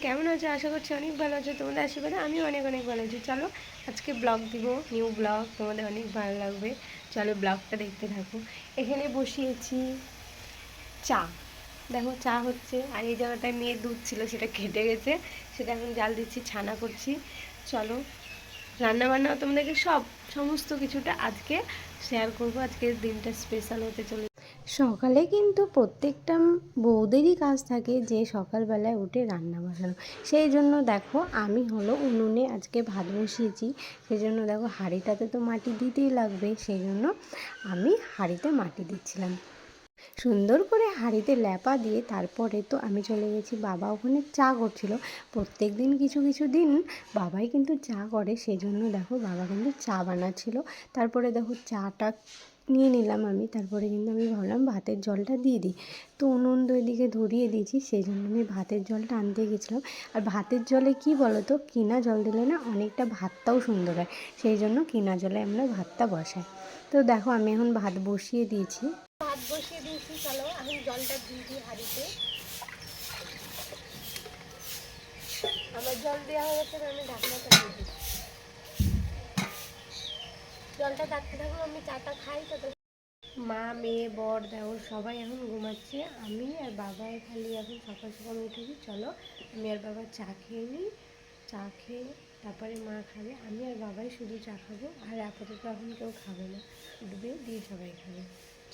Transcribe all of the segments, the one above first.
কেমন আছো? আশা করছি অনেক ভালো আছো। তোমাদের আশীর্বাদে আমি অনেক অনেক ভালো আছি। চলো আজকে ব্লগ দিব, নিউ ব্লগ, তোমাদের অনেক ভালো লাগবে। চলো ব্লগটা দেখতে থাকো। এখানে বসিয়েছি চা, দেখো চা হচ্ছে। আর এই জায়গাটায় মেয়ের দুধ ছিল, সেটা কেটে গেছে, সেটা এখন জাল দিচ্ছি, ছানা করছি। চলো রান্নাবান্না তোমাদেরকে সমস্ত কিছুটা আজকে শেয়ার করবো। আজকের দিনটা স্পেশাল হতে চলে। সকালে কিন্তু প্রত্যেকটা বউদেরই কাজ থাকে যে সকালবেলায় উঠে রান্না বসানো। সেই জন্য দেখো আমি হলো উনুনে আজকে ভাত বসিয়েছি। সেই জন্য দেখো হাঁড়িটাতে তো মাটি দিতেই লাগবে, সেই জন্য আমি হাঁড়িতে মাটি দিচ্ছিলাম। সুন্দর করে হাঁড়িতে ল্যাপা দিয়ে তারপরে তো আমি চলে গেছি, বাবা ওখানে চা করছিল। প্রত্যেক দিন কিছু কিছু দিন বাবাই কিন্তু চা করে, সেই জন্য দেখো বাবা কিন্তু চা বানাচ্ছিল। তারপরে দেখো চাটা নিয়ে নিলাম আমি, তারপরে কিন্তু আমি ভাবলাম ভাতের জলটা দিয়ে দিই। তো উনুন তো এদিকে ধরিয়ে দিয়েছি, সেই জন্য আমি ভাতের জলটা আনতে গেছিলাম। আর ভাতের জলে কি বলো তো, কিনা জল দিলে না অনেকটা ভাতটাও সুন্দর হয়, সেই জন্য কিনা জলে আমরা ভাতটা বসাই। তো দেখো আমি এখন ভাত বসিয়ে দিয়েছি। চলো এখন জলটা দিয়ে দিই হাঁড়িতে। আমার জল দেওয়া হয়ে গেছে, আমি ঢাকনাটা দিয়ে দিই। জলটা থাকতে থাকবো, আমি চাটা খাই। তত মা, মেয়ে, বর, দেওর সবাই এখন ঘুমাচ্ছে। আমি আর বাবা খালি এখন সকাল সকাল উঠেছি। চলো আমি আর বাবা চা খেয়ে নিই। চা খেয়ে তারপরে মা খাবে, আমি আর বাবাই শুধু চা খাবো। আর আপাতত এখন কেউ খাবে না, উঠবে দিয়ে সবাই খাবে।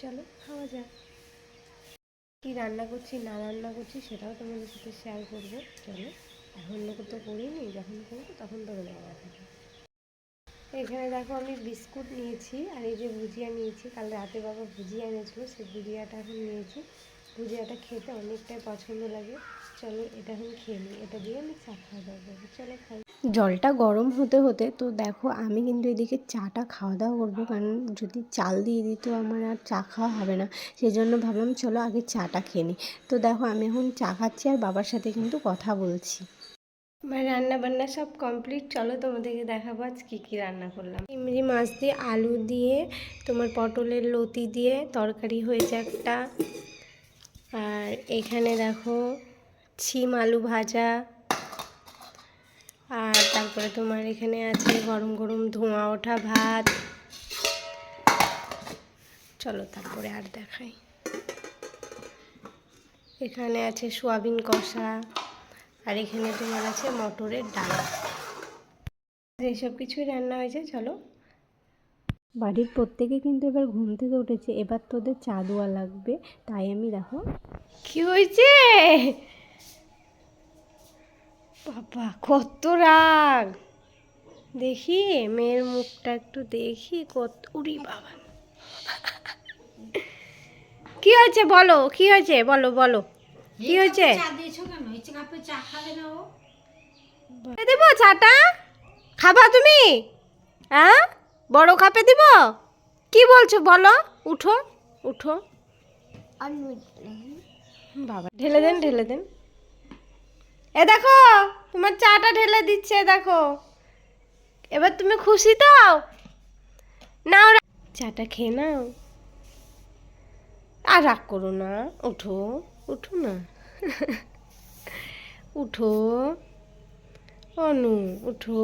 চলো খাওয়া যাক। কী রান্না করছি না রান্না করছি সেটাও তোমাদের সাথে শেয়ার করবো। চলো এখন তো করিনি, যখন করবো তখন তোমাদের দেখাবো। এখানে দেখো আমি বিস্কুট নিয়েছি, আর এই যে ভুজিয়া নিয়েছি। কাল রাতে বাবা ভুজিয়া এনেছিলো, সেই ভুজিয়াটা এখন নিয়েছি। ভুজিয়াটা খেতে অনেকটাই পছন্দ লাগে। চলো এটা এখন খেয়ে নিই, এটা দিয়ে আমি চা খাওয়া দাওয়া করবো। চলো খাই। জলটা গরম হতে হতে তো দেখো আমি কিন্তু এদিকে চাটা খাওয়া দাওয়া করবো, কারণ যদি চাল দিয়ে দিই তো আমার আর চা খাওয়া হবে না। সেই জন্য ভাবলাম চলো আগে চাটা খেয়ে নিই। তো দেখো আমি এখন চা খাচ্ছি আর বাবার সাথে কিন্তু কথা বলছি। আমার রান্না বান্না সব কমপ্লিট। চলো তোমাদেরকে দেখাবো আজ কী কী রান্না করলাম। চিংড়ি মাছ দিয়ে, আলু দিয়ে, তোমার পটলের লতি দিয়ে তরকারি হয়েছে একটা। আর এখানে দেখো ছিম আলু ভাজা। আর তারপরে তোমার এখানে আছে গরম গরম ধোঁয়া ওঠা ভাত। চলো তারপরে আর দেখাই। এখানে আছে সোয়াবিন কষা, আর এখানে তোমার আছে মটরের ডাল। এইসব কিছুই রান্না হয়েছে। চলো বাড়ির প্রত্যেকে কিন্তু এবার ঘুম থেকে উঠেছে, এবার তোদের চা দেওয়া লাগবে। তাই আমি দেখো কি হয়েছে, বাবা কত রাগ, দেখি মেয়ের মুখটা একটু দেখি কত। উড়ি বাবা, কি হয়েছে বলো, কি হয়েছে বলো বলো, কি হয়েছে? দেবো চাটা, খাবা তুমি? হ্যাঁ বড় কাপে দিব? কি বলছো বলো, উঠো উঠো। বাবা ঢেলে দেন ঢেলে দেন। এ দেখো তোমার চাটা ঢেলে দিচ্ছে, দেখো। এবার তুমি খুশি তো? নাও চাটা খেয়ে নাও, আর রাগ করো না। উঠো উঠো না, উঠো অনু, উঠো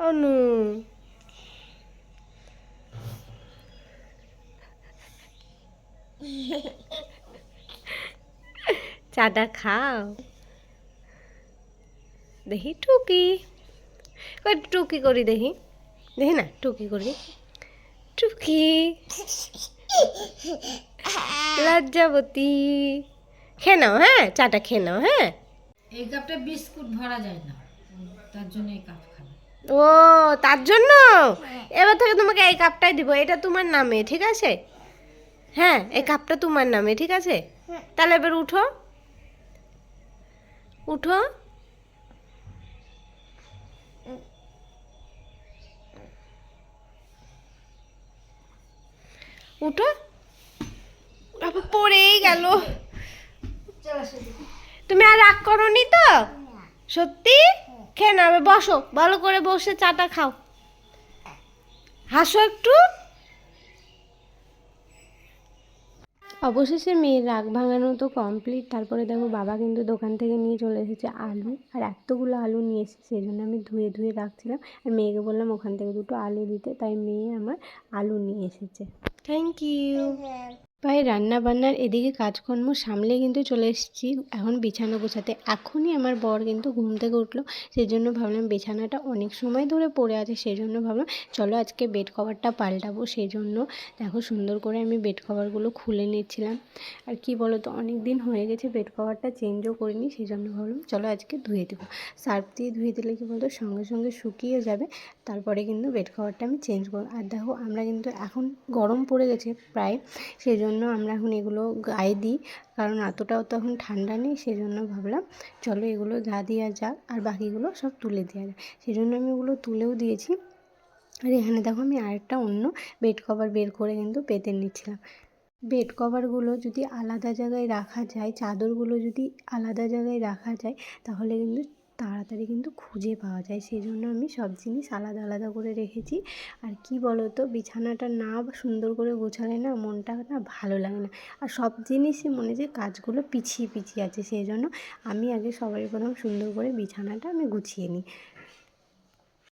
অনু। চাটা খাও, দেখি টুকি টুকি করি, দেখি দেখি না টুকি করি, টুকি লজ্জাবতী। খেয়ে নাও, হ্যাঁ চাটা খেয়ে নাও। হ্যাঁ এই কাপটা বিস্কুট ভরা যায় না, তার জন্য এই কাপ খাবে। ও তার জন্য এবার থেকে তোমাকে এই কাপটাই দিব, এটা তোমার নামে, ঠিক আছে? হ্যাঁ এই কাপটা তোমার নামে, ঠিক আছে? তাহলে এবার উঠো উঠো। উঠো, বাবা পড়েই গেল। তুমি আর রাগ করোনি তো? সত্যি? খেয়ে নাও, বসো ভালো করে, বসে চাটা খাও, হাসো একটু। অবশেষে মেয়ের রাগ ভাঙানো তো কমপ্লিট। তারপরে দেখো বাবা কিন্তু দোকান থেকে নিয়ে চলে এসেছে আলু, আর এতগুলো আলু নিয়ে এসেছে, সেই জন্য আমি ধুয়ে ধুয়ে রাখছিলাম। আর মেয়েকে বললাম ওখান থেকে দুটো আলু দিতে, তাই মেয়ে আমার আলু নিয়ে এসেছে। Thank you. ভাই রান্না বান্নার এদিকে কাজকর্ম সামলে কিন্তু চলে এসেছি এখন বিছানা গোছাতে। এখনই আমার বর কিন্তু ঘুম থেকে উঠলো, সেই জন্য ভাবলাম বিছানাটা অনেক সময় ধরে পড়ে আছে, সেই জন্য ভাবলাম চলো আজকে বেড কভারটা পাল্টাবো। সেই জন্য দেখো সুন্দর করে আমি বেড কভারগুলো খুলে নিচ্ছিলাম। আর কি বলো তো, অনেক দিন হয়ে গেছে বেড কভারটা চেঞ্জও করিনি, সেই জন্য ভাবলাম চলো আজকে ধুয়ে দেবো। সার্ফ দিয়ে ধুয়ে দিলে কি বলতো সঙ্গে সঙ্গে শুকিয়ে যাবে, তারপরে কিন্তু বেড কভারটা আমি চেঞ্জ করবো। আর দেখো আমরা কিন্তু এখন গরম পড়ে গেছে প্রায়, সেই জন্য আমরা এখন এগুলো গায়ে দিই, কারণ এতটাও তো এখন ঠান্ডা নেই। সেই জন্য ভাবলাম চলো এগুলো গা দেওয়া যাক, আর বাকিগুলো সব তুলে দেওয়া যাক, সেই জন্য আমি ওগুলো তুলেও দিয়েছি। আর এখানে দেখো আমি আরেকটা অন্য বেড কভার বের করে কিন্তু পেতে নিচ্ছিলাম। বেড কভারগুলো যদি আলাদা জায়গায় রাখা যায়, চাদরগুলো যদি আলাদা জায়গায় রাখা যায়, তাহলে কিন্তু তাড়াতাড়ি কিন্তু খুঁজে পাওয়া যায়। সেই জন্য আমি সব জিনিস আলাদা আলাদা করে রেখেছি। আর কি বলো তো, বিছানাটা না সুন্দর করে গোছালে না মনটা না ভালো লাগে না, আর সব জিনিসই মনে যে কাজগুলো পিছিয়ে পিছিয়ে আছে। সেই জন্য আমি আগে সবাই প্রথম সুন্দর করে বিছানাটা আমি গুছিয়ে নিই।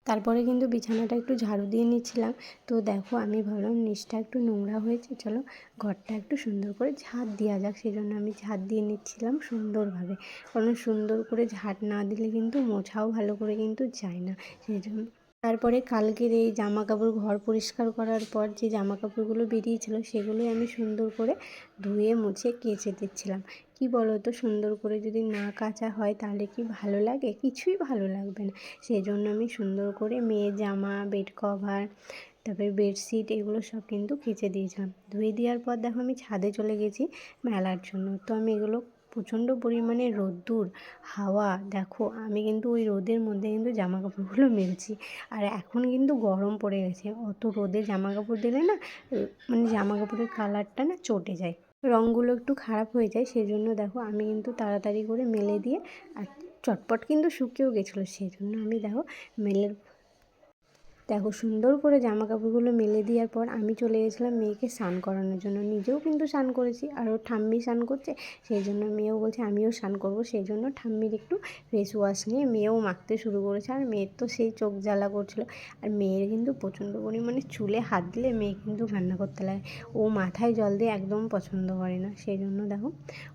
তারপরে কিন্তু বিছানাটা একটু ঝাড়ু দিয়ে নিচ্ছিলাম। তো দেখো আমি ভাবলাম নিচটা একটু নোংরা হয়েছে, চলো ঘরটা একটু সুন্দর করে ঝাঁট দেওয়া যাক, সেই জন্য আমি ঝাঁট দিয়ে নিচ্ছিলাম সুন্দরভাবে। কারণ সুন্দর করে ঝাঁট না দিলে কিন্তু মোছাও ভালো করে কিন্তু যায় না, সেই জন্য। তারপরে কালকের এই জামা কাপড় ঘর পরিষ্কার করার পর যে জামা কাপড়গুলো বেরিয়েছিল, সেগুলোই আমি সুন্দর করে ধুয়ে মুছে কেচে দিচ্ছিলাম। কি বলো তো, সুন্দর করে যদি না কাচা হয় তাহলে কি ভালো লাগে? কিছুই ভালো লাগবে না। সেই জন্য আমি সুন্দর করে মেয়ের জামা, বেড কভার, তারপরে বেডশিট এগুলো সব কিন্তু কেচে দিয়েছিলাম। ধুয়ে দেওয়ার পর দেখো আমি ছাদে চলে গেছি মেলার জন্য। তো আমি এগুলো প্রচণ্ড পরিমাণে রোদ্দুর, হাওয়া, দেখো আমি কিন্তু ওই রোদের মধ্যে কিন্তু জামা কাপড়গুলো মেলছি। আর এখন কিন্তু গরম পড়ে গেছে, অত রোদে জামা কাপড় দিলে না মানে জামা কাপড়ের কালারটা না চটে যায়, রঙগুলো একটু খারাপ হয়ে যায়। সেই জন্য দেখো আমি কিন্তু তাড়াতাড়ি করে মেলে দিয়ে, আর চটপট কিন্তু শুকিয়েও গেছিলো, সেই জন্য আমি দেখো সুন্দর করে জামা কাপড়গুলো মেলে দেওয়ার পর আমি চলে গেছিলাম মেয়েকে স্নান করানোর জন্য। নিজেও কিন্তু স্নান করেছি, আর ওর ঠাম্মি স্নান করছে, সেই জন্য মেয়েও বলছে আমিও স্নান করবো। সেই জন্য ঠাম্মির একটু ফেস ওয়াশ নিয়ে মেয়েও মাখতে শুরু করেছে। আর মেয়ের তো সেই চোখ জ্বালা করছিলো। আর মেয়ের কিন্তু প্রচণ্ড পরিমাণে চুলে হাত দিলে মেয়ে কিন্তু কান্না করতে লাগে। ও মাথায় জল দিয়ে একদম পছন্দ করে না, সেই জন্য দেখো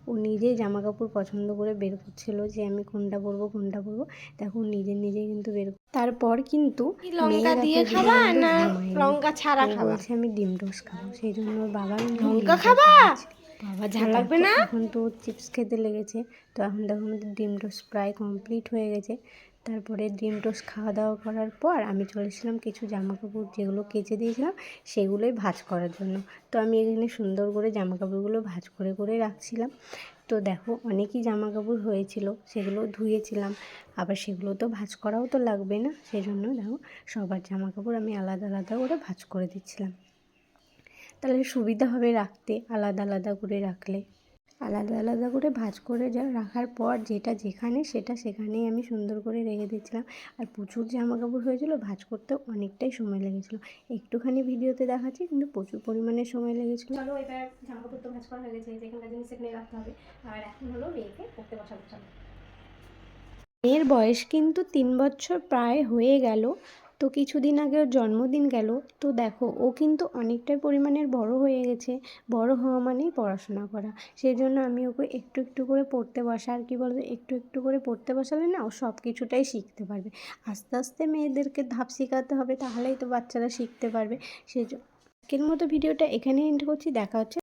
ও নিজেই জামা কাপড় পছন্দ করে বের করছিলো যে আমি কোনটা পরবো কোনটা পরবো। দেখো নিজে নিজেই কিন্তু বের। তারপর কিন্তু লঙ্কা দিয়ে খাবা না লঙ্কা ছাড়া খাবা? বলছে আমি ডিম টোস্ট খাবো, সেই জন্য ওর বাবা লঙ্কা খাবা? বাবা ঝাল লাগবে না? এখন তো চিপস খেতে লেগেছে। তো এখন দেখো আমাদের ডিম টোস্ট প্রায় কমপ্লিট হয়ে গেছে। তারপরে ডিম টোস্ট খাওয়া দাওয়া করার পর আমি চলেছিলাম কিছু জামা কাপড় যেগুলো কেচে দিয়েছিলাম সেগুলোই ভাঁজ করার জন্য। তো আমি এখানে সুন্দর করে জামা কাপড়গুলো ভাঁজ করে করে রাখছিলাম। তো দেখো অনেকই জামা কাপড় হয়েছিল, সেগুলো ধুয়েছিলাম, আবার সেগুলো তো ভাঁজ করাও তো লাগবে না, সেই জন্য দেখো সবার জামা কাপড় আমি আলাদা আলাদা করে ভাঁজ করে দিচ্ছিলাম। তাহলে সুবিধা হবে রাখতে, আলাদা আলাদা করে রাখলে। আলাদা আলাদা করে ভাঁজ করে রাখার পর যেটা যেখানে সেটা সেখানেই আমি সুন্দর করে রেখে দিচ্ছিলাম। আর প্রচুর জামা কাপড় হয়েছিল, ভাঁজ করতে অনেকটাই সময় লেগেছিলো। একটুখানি ভিডিওতে দেখাচ্ছি, কিন্তু প্রচুর পরিমাণে সময় লেগেছিলো। চলো এবার জামা কাপড় তো ভাঁজ করা হয়ে গেছে, যেখানকার জিনিস সেখানে রাখতে হবে। আর এখন হলো মেয়েকে পড়তে বসাবো। চলো, মেয়ের বয়স কিন্তু 3 বছর প্রায় হয়ে গেল। তো কিছুদিন আগে ওর জন্মদিন গেল। তো দেখো ও কিন্তু অনেকটাই পরিমাণের বড় হয়ে গেছে। বড় হওয়া মানেই পড়াশোনা করা, সেই জন্য আমি ওকে একটু একটু করে পড়তে বসা। আর কি বলতো, একটু একটু করে পড়তে বসালে না ও সব কিছুটাই শিখতে পারবে। আস্তে আস্তে মেয়েদেরকে ধাপ শেখাতে হবে, তাহলেই তো বাচ্চারা শিখতে পারবে। সেই জন্য আজকের মতো ভিডিওটা এখানে এন্ড করছি। দেখা হচ্ছে